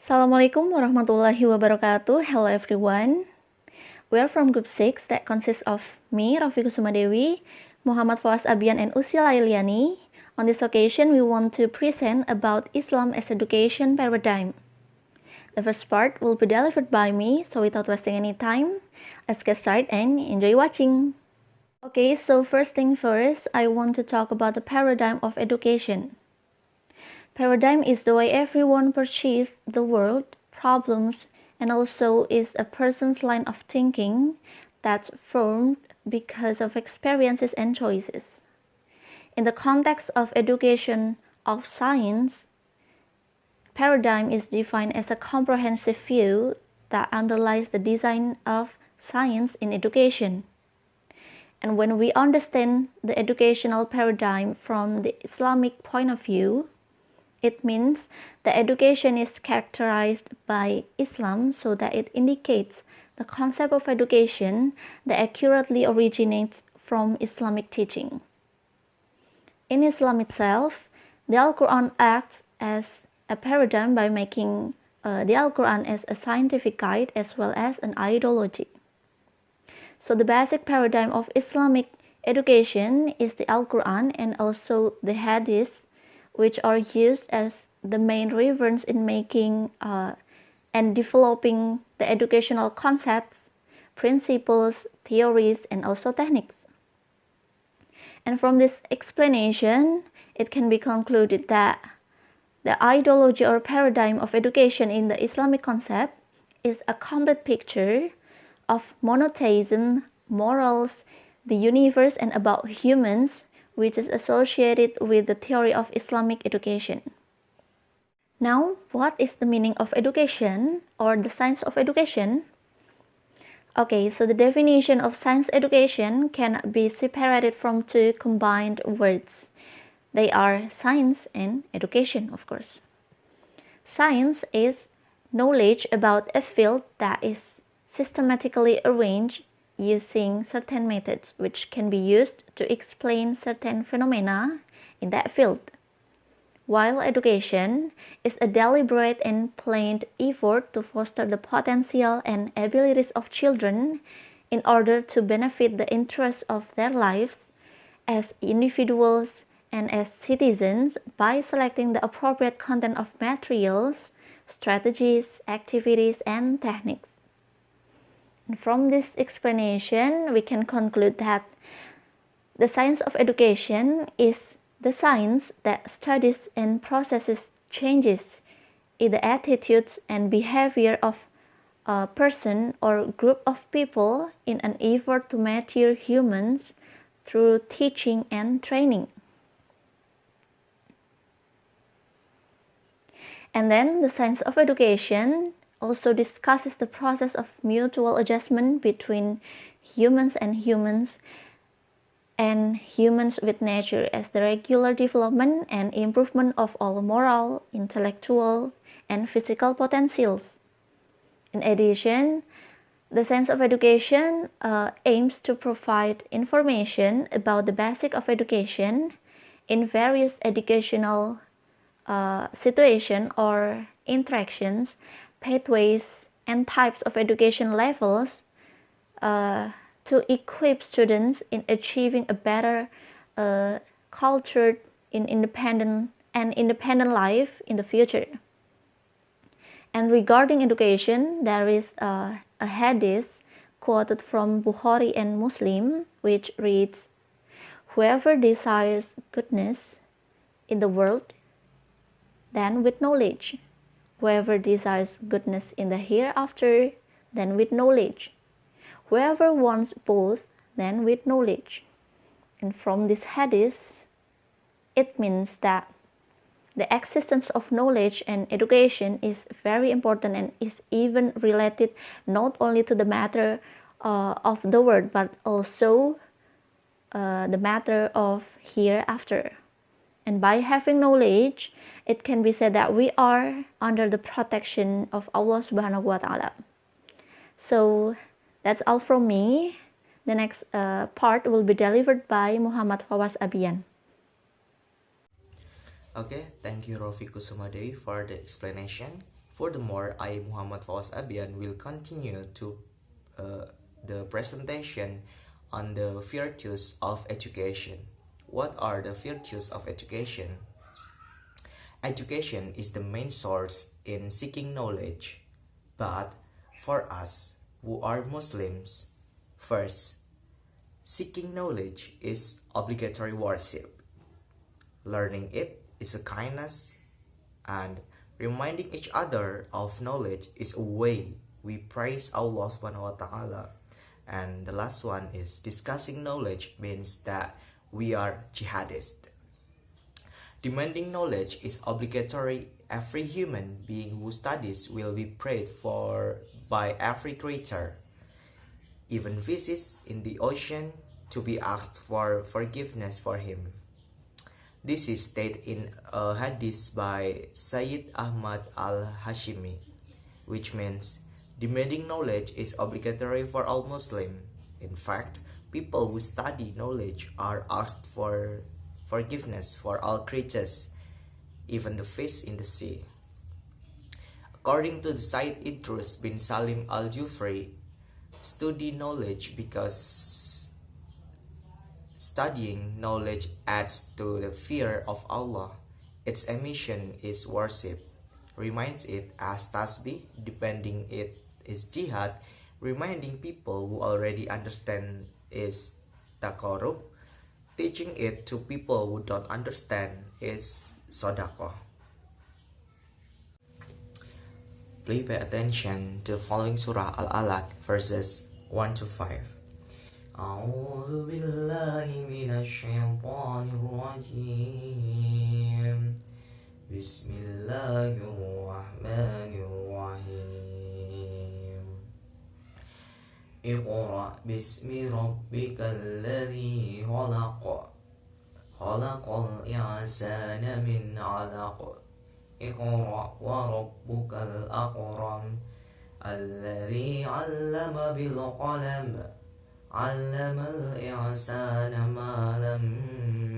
Assalamualaikum warahmatullahi wabarakatuh. Hello everyone. We are from group 6 that consists of me, Rafiq Sumadewi, Muhammad Fawaz Abian, and Usila Iliani. On this occasion, we want to present about Islam as education paradigm. The first part will be delivered by me, so without wasting any time, let's get started and enjoy watching. Okay, so first thing first, I want to talk about the paradigm of education. Paradigm is the way everyone perceives the world, problems, and also is a person's line of thinking that's formed because of experiences and choices. In the context of education of science, paradigm is defined as a comprehensive view that underlies the design of science in education. And when we understand the educational paradigm from the Islamic point of view, it means the education is characterized by Islam so that it indicates the concept of education that accurately originates from Islamic teachings. In Islam itself, the Al-Quran acts as a paradigm by making the Al-Quran as a scientific guide as well as an ideology. So the basic paradigm of Islamic education is the Al-Quran and also the Hadith, which are used as the main reference in making and developing the educational concepts, principles, theories, and also techniques. And from this explanation, it can be concluded that the ideology or paradigm of education in the Islamic concept is a complete picture of monotheism, morals, the universe, and about humans, which is associated with the theory of Islamic education. Now, what is the meaning of education or the science of education? Okay, so the definition of science education can be separated from two combined words. They are science and education, of course. Science is knowledge about a field that is systematically arranged using certain methods which can be used to explain certain phenomena in that field. While education is a deliberate and planned effort to foster the potential and abilities of children in order to benefit the interests of their lives as individuals and as citizens by selecting the appropriate content of materials, strategies, activities, and techniques. And from this explanation, we can conclude that the science of education is the science that studies and processes changes in the attitudes and behavior of a person or group of people in an effort to mature humans through teaching and training. And then the science of education also discusses the process of mutual adjustment between humans and humans with nature as the regular development and improvement of all moral, intellectual, and physical potentials. In addition, the science of education aims to provide information about the basics of education in various educational situations or interactions, pathways, and types of education levels to equip students in achieving a better cultured independent life in the future. And regarding education, there is a hadith quoted from Bukhari and Muslim, which reads, "Whoever desires goodness in the world, then with knowledge. Whoever desires goodness in the hereafter, then with knowledge. Whoever wants both, then with knowledge." And from this hadith, it means that the existence of knowledge and education is very important and is even related not only to the matter of the world, but also the matter of hereafter. And by having knowledge, it can be said that we are under the protection of Allah Subhanahu wa Ta'ala. So that's all from me. The next part will be delivered by Muhammad Fawaz Abian. Okay, thank you Rofi Kusumadei for the explanation. Furthermore, I, Muhammad Fawaz Abian, will continue to the presentation on the virtues of education. What are the virtues of education? Education is the main source in seeking knowledge, but for us who are Muslims, first, seeking knowledge is obligatory worship. Learning it is a kindness, and reminding each other of knowledge is a way we praise Allah subhanahu wa ta'ala. And the last one is discussing knowledge means that we are jihadists. Demanding knowledge is obligatory. Every human being who studies will be prayed for by every creature, even fishes in the ocean, to be asked for forgiveness for him. This is stated in a hadith by Sayyid Ahmad al-Hashimi, which means demanding knowledge is obligatory for all Muslims. In fact, people who study knowledge are asked for forgiveness for all creatures, even the fish in the sea. According to the Sayyid Idrus bin Salim al-Jufri, study knowledge because studying knowledge adds to the fear of Allah. Its emission is worship, reminds it as tasbih, depending it is jihad, reminding people who already understand is taqarrub, teaching it to people who don't understand is sodaqah. Please pay attention to the following surah Al-Alaq verses 1 to 5. أعوذ بالله من الشيطان الرجيم بسم الله الرحمن الرحيم اقرأ باسم ربك الذي خلق خلق الإنسان من علق اقرأ وربك الأكرم الذي علم بالقلم علم الإنسان ما لم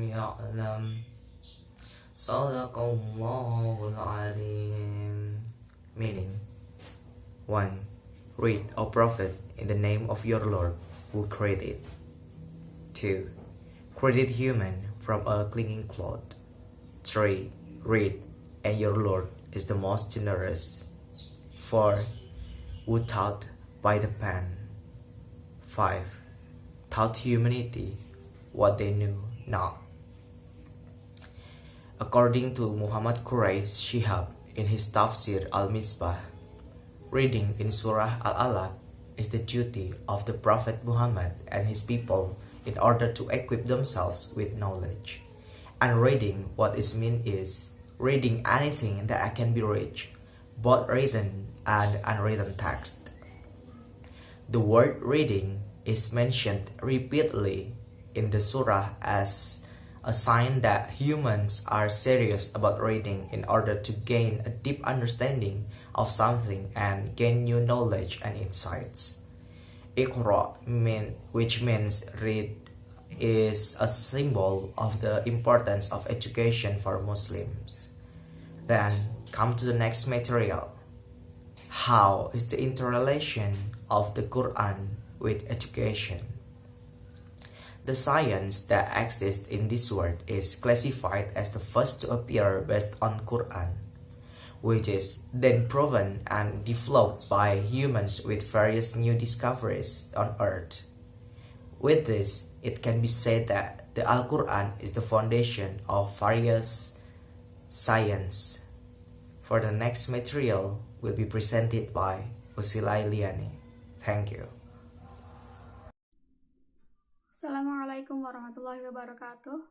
يعلم صدق الله العظيم. Meaning 1. Read, O Prophet, in the name of your Lord who created. 2. Created human from a clinging cloth. 3. Read, and your Lord is the most generous. 4. Who taught by the pen. 5. Taught humanity what they knew not. According to Muhammad Quraish Shihab in his Tafsir al-Misbah, reading in Surah Al-Alaq is the duty of the Prophet Muhammad and his people in order to equip themselves with knowledge. And reading, what it means is reading anything that can be read, both written and unwritten text. The word reading is mentioned repeatedly in the surah as a sign that humans are serious about reading in order to gain a deep understanding of something and gain new knowledge and insights. Iqra, which means read, is a symbol of the importance of education for Muslims. Then come to the next material. How is the interrelation of the Quran with education? The science that exists in this world is classified as the first to appear based on Quran, which is then proven and developed by humans with various new discoveries on earth. With this, it can be said that the Al-Quran is the foundation of various science. For the next material will be presented by Usilai Liani. Thank you. Assalamualaikum warahmatullahi wabarakatuh.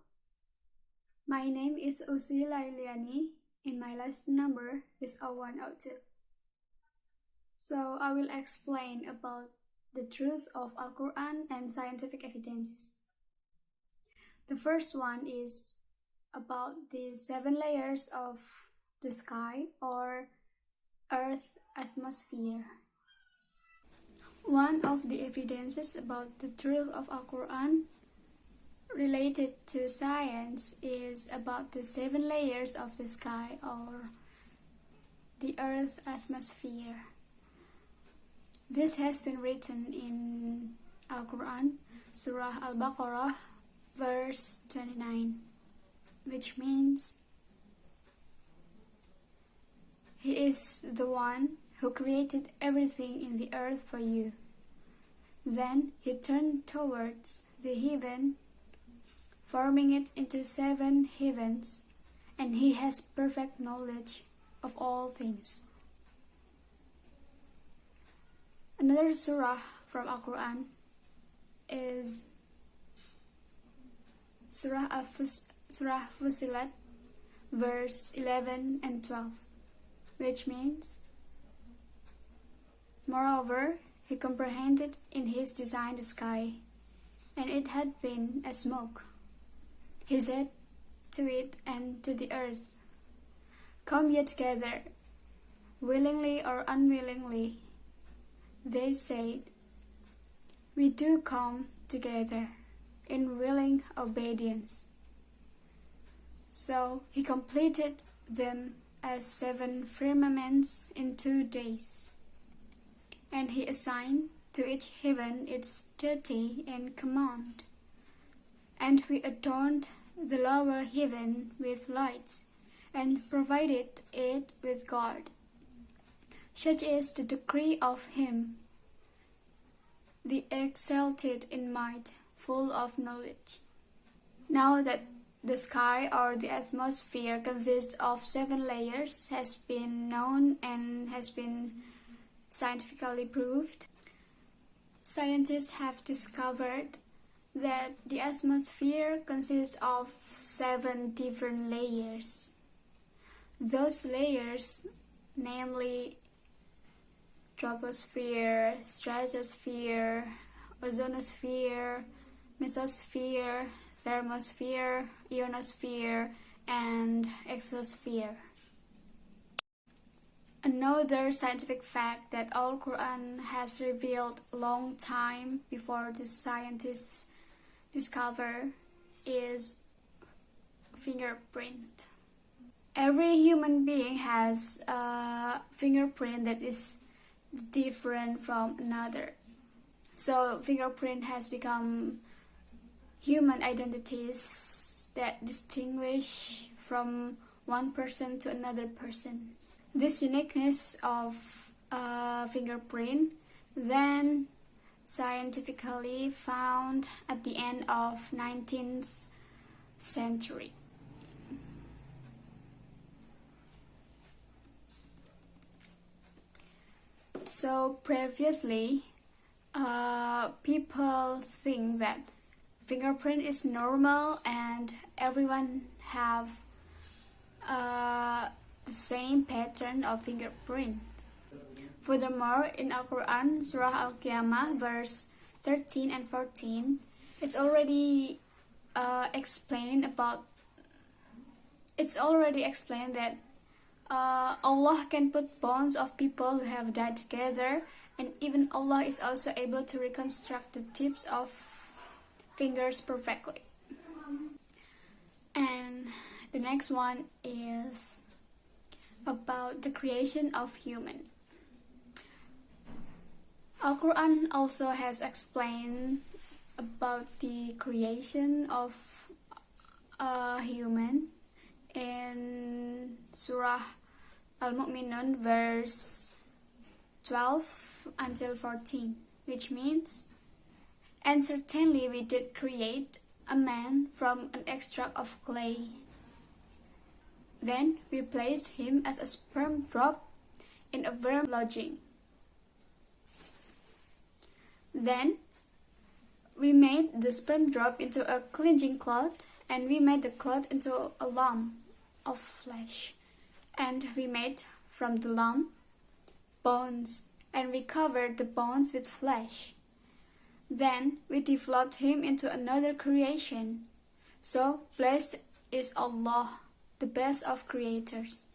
My name is Usi Lailiani and my lesson number is 0102. So I will explain about the truth of Al-Quran and scientific evidences. The first one is about the 7 layers of the sky or Earth atmosphere. One of the evidences about the truth of Al-Quran related to science is about the 7 layers of the sky or the Earth's atmosphere. This has been written in Al-Quran, Surah Al-Baqarah, verse 29, which means, He is the one who created everything in the earth for you. Then He turned towards the heaven, forming it into 7 heavens, and He has perfect knowledge of all things. Another surah from Al-Quran is Surah Fussilat, verse 11 and 12, which means, Moreover, He comprehended in His design the sky, and it had been as smoke. He said to it and to the earth, Come ye together, willingly or unwillingly. They said, We do come together in willing obedience. So He completed them as 7 firmaments in 2 days. And He assigned to each heaven its duty and command. And we adorned the lower heaven with lights, and provided it with guard. Such is the decree of Him, the exalted in might, full of knowledge. Now that the sky or the atmosphere consists of 7 layers has been known and has been scientifically proved, scientists have discovered that the atmosphere consists of 7 different layers. Those layers, namely troposphere, stratosphere, ozonosphere, mesosphere, thermosphere, ionosphere, and exosphere. Another scientific fact that Al-Quran has revealed a long time before the scientists discover is fingerprint. Every human being has a fingerprint that is different from another. So fingerprint has become human identities that distinguish from one person to another person. This uniqueness of fingerprint then scientifically found at the end of 19th century. So previously, people think that fingerprint is normal and everyone have the same pattern of fingerprint. Furthermore, in Al-Quran, Surah Al-Qiyamah, verse 13 and 14, it's already explained that Allah can put bones of people who have died together, and even Allah is also able to reconstruct the tips of fingers perfectly. And the next one is about the creation of human. Al-Quran also has explained about the creation of a human in Surah Al-Mu'minun, verse 12 until 14, which means, And certainly we did create a man from an extract of clay. Then we placed him as a sperm drop in a worm lodging. Then we made the sperm drop into a cleansing cloth, and we made the cloth into a lump of flesh. And we made from the lump bones, and we covered the bones with flesh. Then we developed him into another creation. So blessed is Allah, the best of creators.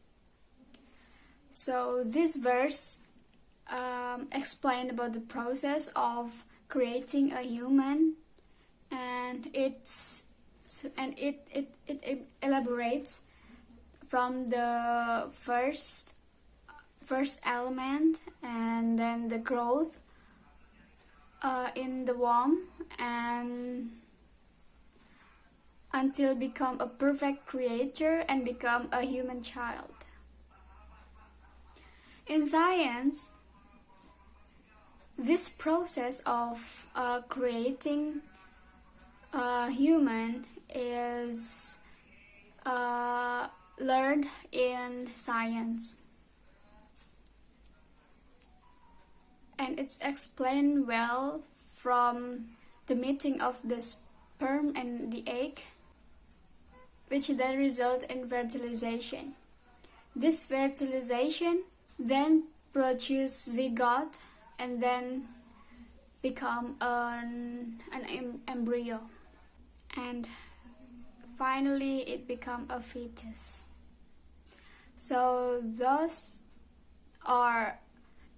So this verse explained about the process of creating a human, and it elaborates from the first first element, and then the growth in the womb, and until become a perfect creature and become a human child. In science, this process of creating a human is learned in science, and it's explained well from the meeting of the sperm and the egg, which then result in fertilization. This fertilization then produce zygote and then become an embryo, and finally it become a fetus. So those are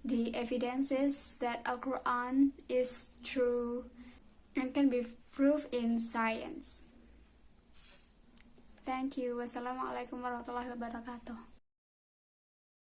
the evidences that Al-Quran is true and can be proved in science. Thank you. Wassalamualaikum warahmatullahi wabarakatuh.